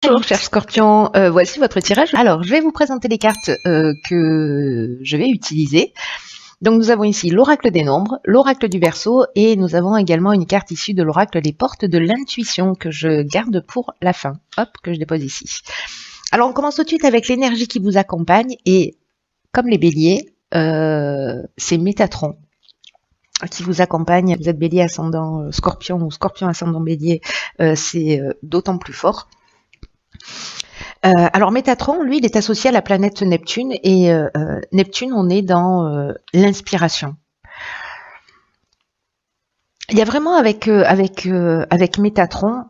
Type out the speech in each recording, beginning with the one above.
Bonjour cher Scorpion, voici votre tirage. Alors je vais vous présenter les cartes que je vais utiliser. Donc nous avons ici l'oracle des nombres, l'oracle du Verseau et nous avons également une carte issue de l'oracle des portes de l'intuition que je garde pour la fin. Hop, que je dépose ici. Alors on commence tout de suite avec l'énergie qui vous accompagne et comme les béliers, c'est Métatron qui vous accompagne. Vous êtes bélier ascendant Scorpion ou Scorpion ascendant bélier, c'est d'autant plus fort. Alors Métatron, lui, il est associé à la planète Neptune et Neptune, on est dans l'inspiration. Il y a vraiment avec Métatron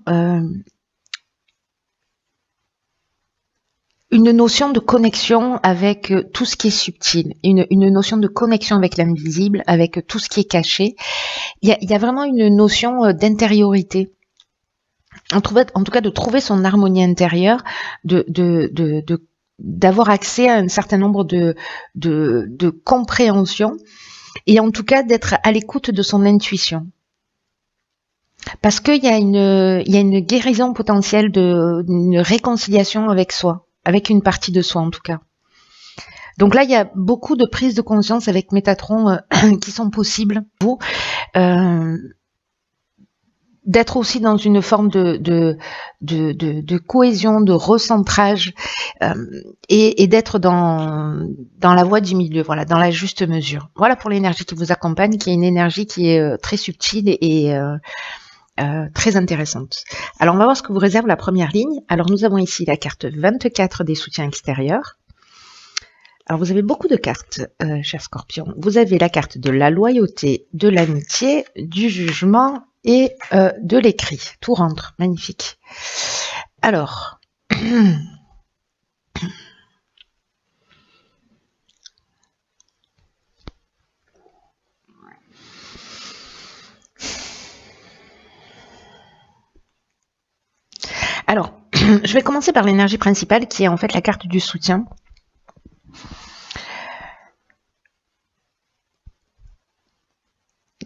une notion de connexion avec tout ce qui est subtil, une notion de connexion avec l'invisible, avec tout ce qui est caché. Il y a vraiment une notion d'intériorité. En tout cas, de trouver son harmonie intérieure, d'avoir accès à un certain nombre de compréhensions et en tout cas d'être à l'écoute de son intuition. Parce qu'il y a une guérison potentielle, une réconciliation avec soi, avec une partie de soi en tout cas. Donc là, il y a beaucoup de prises de conscience avec Métatron qui sont possibles pour vous. D'être aussi dans une forme de cohésion, de recentrage et d'être dans la voie du milieu, voilà, dans la juste mesure. Voilà pour l'énergie qui vous accompagne, qui est une énergie qui est très subtile et très intéressante. Alors on va voir ce que vous réserve la première ligne. Alors nous avons ici la carte 24 des soutiens extérieurs. Alors vous avez beaucoup de cartes, cher Scorpion. Vous avez la carte de la loyauté, de l'amitié, du jugement et de l'écrit. Tout rentre, magnifique. Alors, je vais commencer par l'énergie principale qui est en fait la carte du soutien.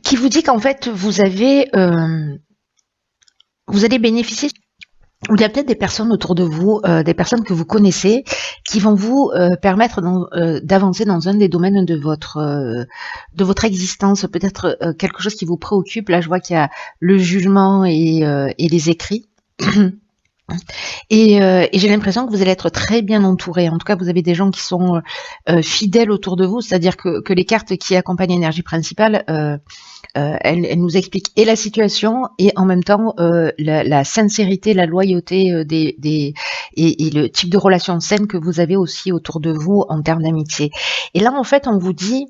Qui vous dit qu'en fait vous allez bénéficier. Il y a peut-être des personnes autour de vous, des personnes que vous connaissez, qui vont vous permettre d'avancer dans un des domaines de votre existence, peut-être quelque chose qui vous préoccupe. Là, je vois qu'il y a le jugement et les écrits. Et j'ai l'impression que vous allez être très bien entouré. En tout cas, vous avez des gens qui sont fidèles autour de vous, c'est-à-dire que les cartes qui accompagnent l'énergie principale, elles nous expliquent et la situation et en même temps la sincérité, la loyauté et le type de relation saine que vous avez aussi autour de vous en termes d'amitié. Et là, en fait, on vous dit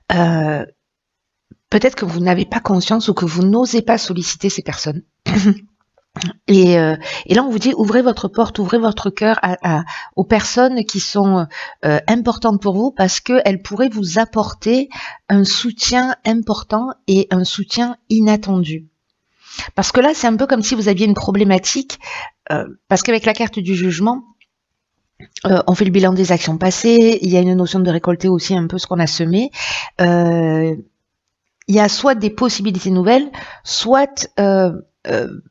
peut-être que vous n'avez pas conscience ou que vous n'osez pas solliciter ces personnes. Et là, on vous dit, ouvrez votre porte, ouvrez votre cœur aux personnes qui sont importantes pour vous parce qu'elles pourraient vous apporter un soutien important et un soutien inattendu. Parce que là, c'est un peu comme si vous aviez une problématique, parce qu'avec la carte du jugement, on fait le bilan des actions passées, il y a une notion de récolter aussi un peu ce qu'on a semé. Il y a soit des possibilités nouvelles, soit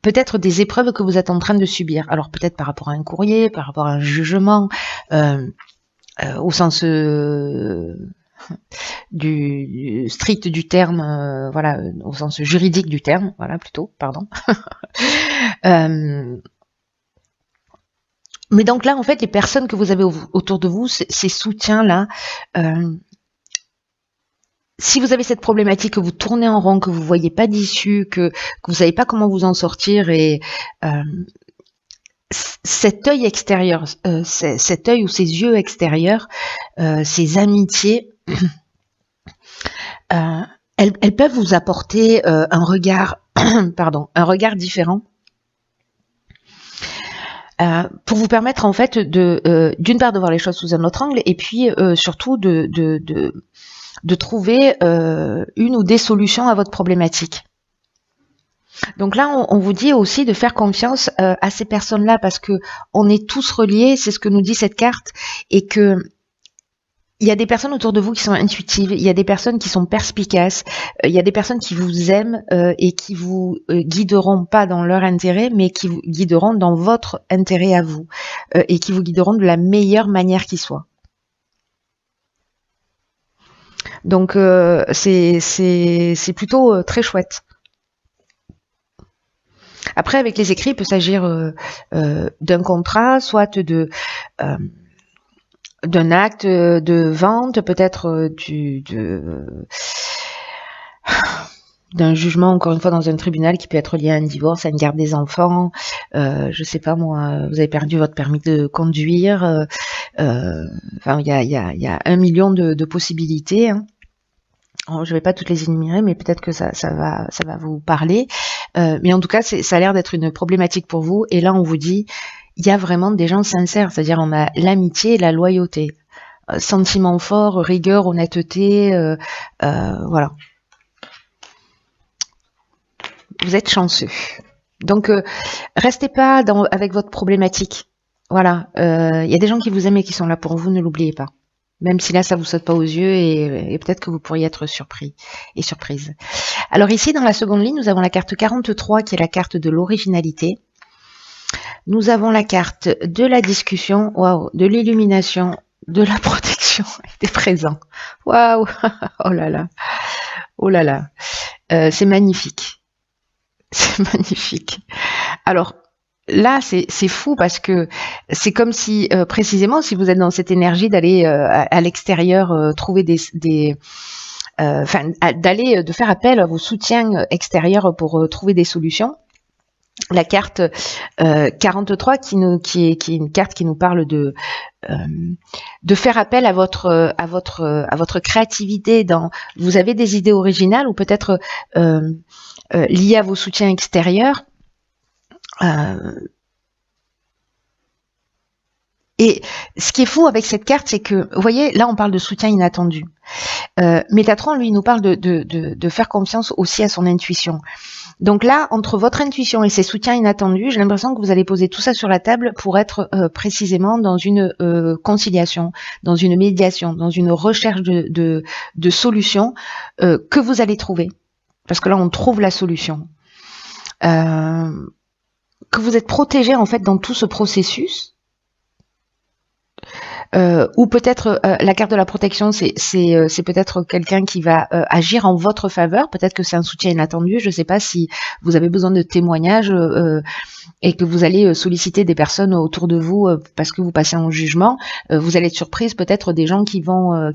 peut-être des épreuves que vous êtes en train de subir. Alors peut-être par rapport à un courrier, par rapport à un jugement, au sens du strict du terme, voilà, au sens juridique du terme, voilà plutôt, pardon. Mais donc là, en fait, les personnes que vous avez autour de vous, ces soutiens-là, si vous avez cette problématique, que vous tournez en rond, que vous voyez pas d'issue, que vous savez pas comment vous en sortir, et cet œil extérieur, cet œil ou ces yeux extérieurs, ces amitiés, elles peuvent vous apporter un regard, un regard différent. Pour vous permettre en fait d'une part de voir les choses sous un autre angle et puis surtout de trouver une ou des solutions à votre problématique. Donc là, on vous dit aussi de faire confiance à ces personnes-là parce que on est tous reliés, c'est ce que nous dit cette carte, et que il y a des personnes autour de vous qui sont intuitives, il y a des personnes qui sont perspicaces, il y a des personnes qui vous aiment et qui vous guideront pas dans leur intérêt, mais qui vous guideront dans votre intérêt à vous et qui vous guideront de la meilleure manière qui soit. Donc c'est plutôt très chouette. Après, avec les écrits, il peut s'agir d'un contrat, soit d'un acte de vente, peut-être d'un jugement, encore une fois, dans un tribunal qui peut être lié à un divorce, à une garde des enfants, je sais pas moi, vous avez perdu votre permis de conduire, enfin, il y a 1 million de possibilités, hein. Alors, je vais pas toutes les énumérer, mais peut-être que ça va vous parler. Mais en tout cas, ça a l'air d'être une problématique pour vous. Et là, on vous dit, il y a vraiment des gens sincères, c'est-à-dire on a l'amitié et la loyauté, sentiments forts, rigueur, honnêteté, voilà. Vous êtes chanceux. Donc, restez pas avec votre problématique. Voilà, il y a des gens qui vous aiment et qui sont là pour vous, ne l'oubliez pas. Même si là, ça vous saute pas aux yeux et peut-être que vous pourriez être surpris et surprise. Alors ici, dans la seconde ligne, nous avons la carte 43 qui est la carte de l'originalité. Nous avons la carte de la discussion, waouh, de l'illumination, de la protection et des présents. Waouh, oh là là, oh là là, c'est magnifique. C'est magnifique. Alors, là, c'est fou parce que c'est comme si, précisément, si vous êtes dans cette énergie d'aller à l'extérieur trouver de faire appel à vos soutiens extérieurs pour trouver des solutions. La carte 43 qui est une carte qui nous parle de faire appel à votre créativité. Vous avez des idées originales ou peut-être liées à vos soutiens extérieurs. Et ce qui est fou avec cette carte, c'est que, vous voyez, là on parle de soutien inattendu. Métatron, lui, nous parle de faire confiance aussi à son intuition. Donc là, entre votre intuition et ses soutiens inattendus, j'ai l'impression que vous allez poser tout ça sur la table pour être précisément dans une conciliation, dans une médiation, dans une recherche de solutions que vous allez trouver. Parce que là, on trouve la solution. Que vous êtes protégé en fait dans tout ce processus. Ou peut-être la carte de la protection, c'est peut-être quelqu'un qui va agir en votre faveur. Peut-être que c'est un soutien inattendu. Je ne sais pas si vous avez besoin de témoignages et que vous allez solliciter des personnes autour de vous parce que vous passez en jugement. Vous allez être surprise, peut-être des gens qui vont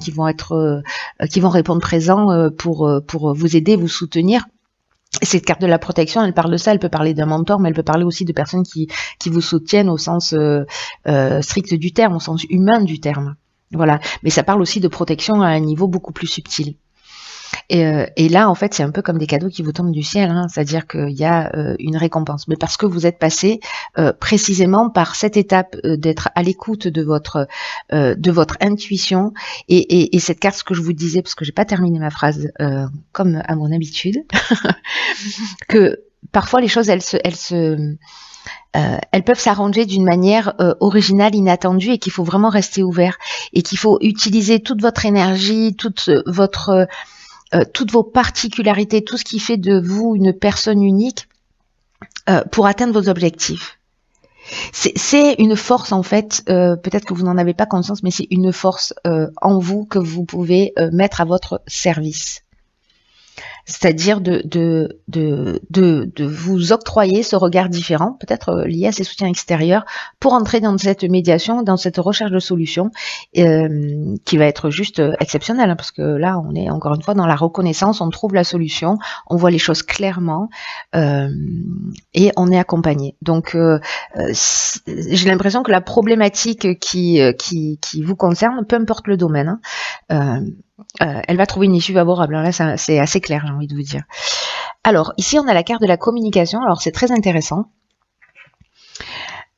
répondre présent pour vous aider, vous soutenir. Cette carte de la protection, elle parle de ça, elle peut parler d'un mentor, mais elle peut parler aussi de personnes qui vous soutiennent au sens strict du terme, au sens humain du terme. Voilà. Mais ça parle aussi de protection à un niveau beaucoup plus subtil. Et là, en fait, c'est un peu comme des cadeaux qui vous tombent du ciel, hein, c'est-à-dire qu'il y a une récompense. Mais parce que vous êtes passé précisément par cette étape d'être à l'écoute de votre intuition et cette carte, ce que je vous disais, parce que j'ai pas terminé ma phrase comme à mon habitude, que parfois les choses, elles peuvent s'arranger d'une manière originale, inattendue, et qu'il faut vraiment rester ouvert et qu'il faut utiliser toute votre énergie, toutes vos particularités, tout ce qui fait de vous une personne unique pour atteindre vos objectifs. C'est une force en fait, peut-être que vous n'en avez pas conscience, mais c'est une force en vous que vous pouvez mettre à votre service. C'est-à-dire de vous octroyer ce regard différent, peut-être lié à ces soutiens extérieurs, pour entrer dans cette médiation, dans cette recherche de solutions, qui va être juste exceptionnelle, hein, parce que là, on est encore une fois dans la reconnaissance, on trouve la solution, on voit les choses clairement, et on est accompagné. Donc, j'ai l'impression que la problématique qui vous concerne, peu importe le domaine, elle va trouver une issue favorable. Là, c'est assez clair, j'ai envie de vous dire. Alors, ici, on a la carte de la communication. Alors, c'est très intéressant.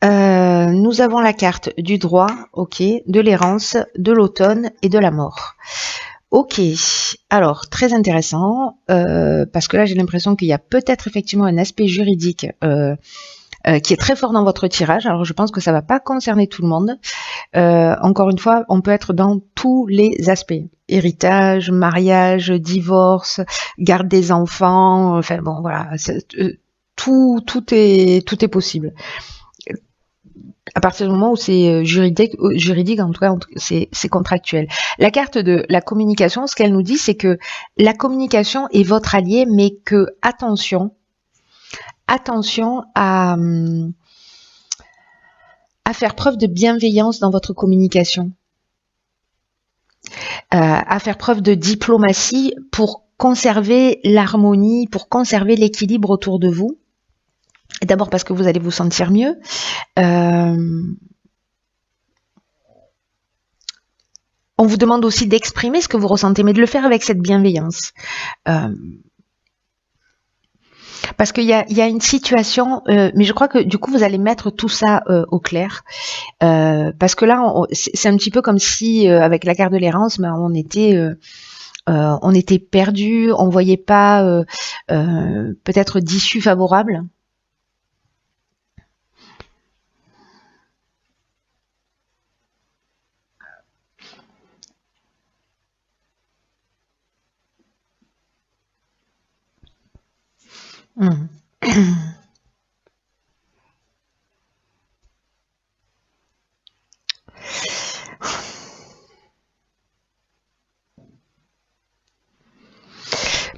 Nous avons la carte du droit, ok, de l'errance, de l'automne et de la mort. Ok, alors, très intéressant, parce que là, j'ai l'impression qu'il y a peut-être effectivement un aspect juridique qui est très fort dans votre tirage. Alors je pense que ça va pas concerner tout le monde. Encore une fois, on peut être dans tous les aspects. Héritage, mariage, divorce, garde des enfants, enfin bon voilà, tout est possible. À partir du moment où c'est juridique, en tout cas, c'est contractuel. La carte de la communication, ce qu'elle nous dit, c'est que la communication est votre allié, mais que attention à faire preuve de bienveillance dans votre communication, à faire preuve de diplomatie pour conserver l'harmonie, pour conserver l'équilibre autour de vous. D'abord parce que vous allez vous sentir mieux. On vous demande aussi d'exprimer ce que vous ressentez, mais de le faire avec cette bienveillance. Parce qu'il y a une situation, mais je crois que du coup vous allez mettre tout ça au clair, parce que là c'est un petit peu comme si avec la carte de l'errance, mais on était perdu, on voyait pas peut-être d'issue favorable.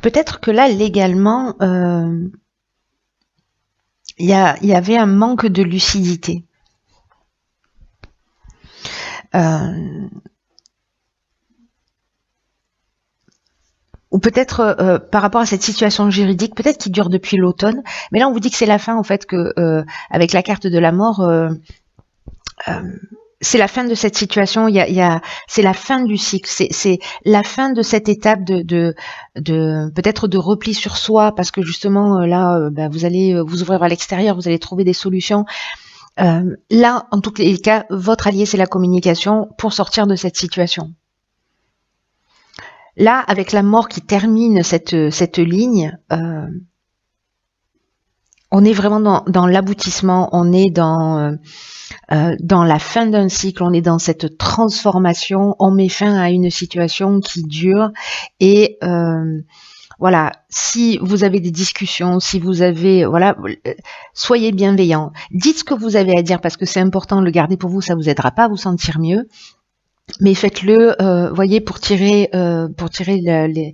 Peut-être que là, légalement, il y avait un manque de lucidité. Ou peut-être par rapport à cette situation juridique, peut-être qui dure depuis l'automne, mais là on vous dit que c'est la fin en fait, que avec la carte de la mort, c'est la fin de cette situation. C'est la fin du cycle, c'est la fin de cette étape de peut-être de repli sur soi, parce que justement là, vous allez vous ouvrir à l'extérieur, vous allez trouver des solutions. Là, en tous les cas, votre allié c'est la communication pour sortir de cette situation. Là, avec la mort qui termine cette ligne, on est vraiment dans l'aboutissement, on est dans la fin d'un cycle, on est dans cette transformation, on met fin à une situation qui dure. Et voilà, si vous avez des discussions, si vous avez, voilà, soyez bienveillants. Dites ce que vous avez à dire, parce que c'est important de le garder pour vous, ça vous aidera pas à vous sentir mieux. Mais faites-le, voyez, pour tirer les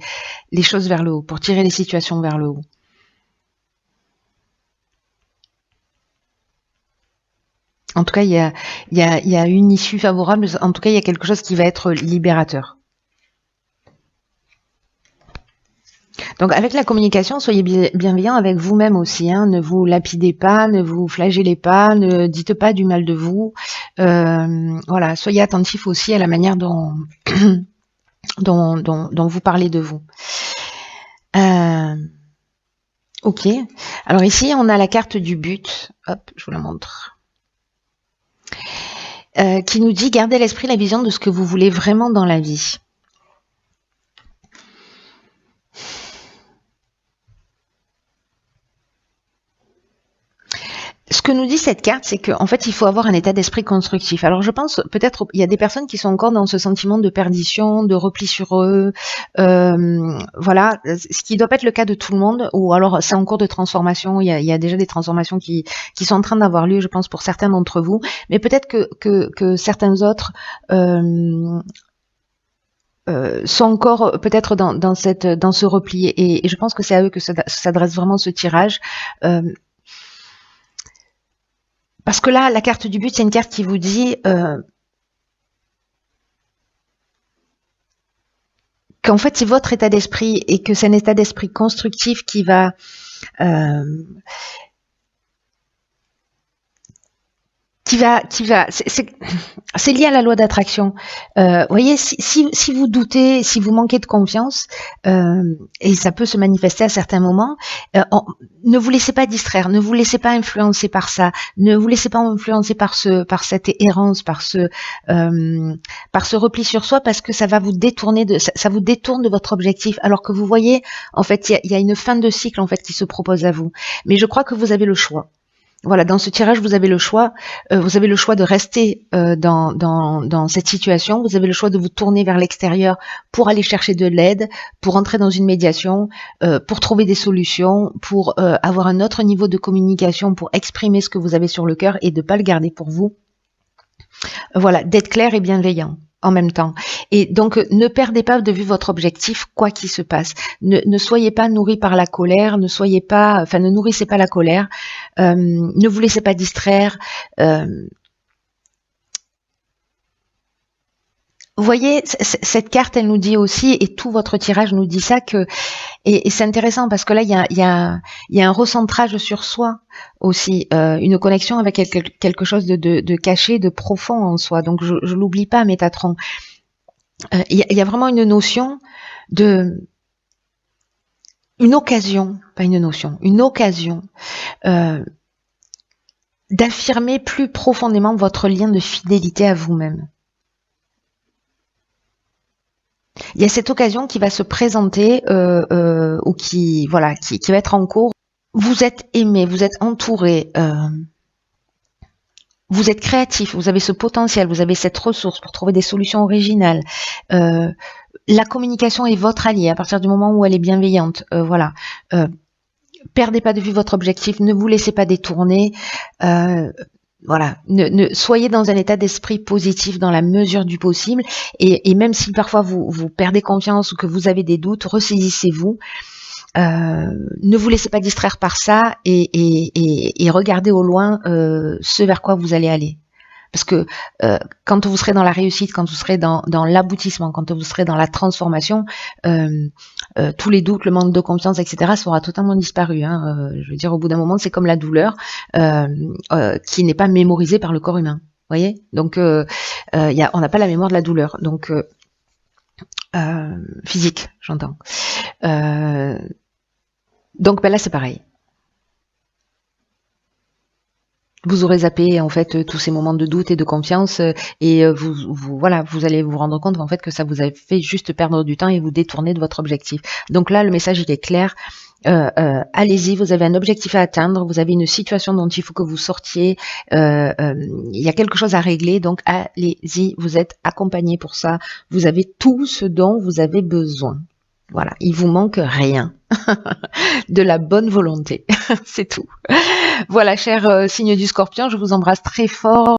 choses vers le haut, pour tirer les situations vers le haut. En tout cas, il y a une issue favorable. En tout cas, il y a quelque chose qui va être libérateur. Donc, avec la communication, soyez bienveillant avec vous-même aussi. Hein. Ne vous lapidez pas, ne vous flagellez pas, ne dites pas du mal de vous. Voilà, soyez attentif aussi à la manière dont vous parlez de vous. Ok. Alors ici, on a la carte du but. Hop, je vous la montre. Qui nous dit: gardez à l'esprit la vision de ce que vous voulez vraiment dans la vie. Ce que nous dit cette carte, c'est qu'en fait, il faut avoir un état d'esprit constructif. Alors, je pense, peut-être, il y a des personnes qui sont encore dans ce sentiment de perdition, de repli sur eux. Voilà, ce qui doit pas être le cas de tout le monde, ou alors c'est en cours de transformation. Il y a déjà des transformations qui sont en train d'avoir lieu, je pense, pour certains d'entre vous. Mais peut-être que certains autres sont encore peut-être dans ce repli. Et je pense que c'est à eux que s'adresse vraiment ce tirage. Parce que là, la carte du but, c'est une carte qui vous dit qu'en fait, c'est votre état d'esprit et que c'est un état d'esprit constructif qui va c'est lié à la loi d'attraction. Voyez, si vous doutez, si vous manquez de confiance, et ça peut se manifester à certains moments, ne vous laissez pas distraire, ne vous laissez pas influencer par ça, ne vous laissez pas influencer par cette errance, par ce repli sur soi, parce que ça va vous détourner ça vous détourne de votre objectif, alors que vous voyez, en fait, il y a une fin de cycle en fait qui se propose à vous. Mais je crois que vous avez le choix. voilà, dans ce tirage, vous avez le choix. Vous avez le choix de rester dans cette situation. Vous avez le choix de vous tourner vers l'extérieur pour aller chercher de l'aide, pour entrer dans une médiation, pour trouver des solutions, pour avoir un autre niveau de communication, pour exprimer ce que vous avez sur le cœur et de pas le garder pour vous. Voilà, d'être clair et bienveillant en même temps. Et donc, ne perdez pas de vue votre objectif, quoi qu'il se passe. Ne soyez pas nourri par la colère, ne nourrissez pas la colère, ne vous laissez pas distraire. Vous voyez, cette carte, elle nous dit aussi, et tout votre tirage nous dit ça, et c'est intéressant parce que là, il y a un recentrage sur soi aussi, une connexion avec quelque chose de caché, de profond en soi. Donc, je l'oublie pas, Métatron. Il y a vraiment une notion une occasion d'affirmer plus profondément votre lien de fidélité à vous-même. Il y a cette occasion qui va se présenter ou qui va être en cours. Vous êtes aimé, vous êtes entouré, vous êtes créatif, vous avez ce potentiel, vous avez cette ressource pour trouver des solutions originales. La communication est votre allié à partir du moment où elle est bienveillante. Voilà. Perdez pas de vue votre objectif, ne vous laissez pas détourner. Voilà, soyez dans un état d'esprit positif dans la mesure du possible, et même si parfois vous perdez confiance ou que vous avez des doutes, ressaisissez-vous, ne vous laissez pas distraire par ça, et regardez au loin ce vers quoi vous allez aller. Parce que quand vous serez dans la réussite, quand vous serez dans l'aboutissement, quand vous serez dans la transformation, tous les doutes, le manque de confiance, etc. sera totalement disparu. Je veux dire, au bout d'un moment, c'est comme la douleur qui n'est pas mémorisée par le corps humain. Vous voyez ? Donc, on n'a pas la mémoire de la douleur. Donc, physique, j'entends. Donc, là, c'est pareil. Vous aurez zappé en fait tous ces moments de doute et de confiance, et vous allez vous rendre compte en fait que ça vous a fait juste perdre du temps et vous détourner de votre objectif. Donc là, le message il est clair. Allez-y, vous avez un objectif à atteindre, vous avez une situation dont il faut que vous sortiez, il y a quelque chose à régler, donc allez-y, vous êtes accompagné pour ça, vous avez tout ce dont vous avez besoin. Voilà, il vous manque rien. De la bonne volonté, c'est tout. Voilà, cher signe du Scorpion, je vous embrasse très fort.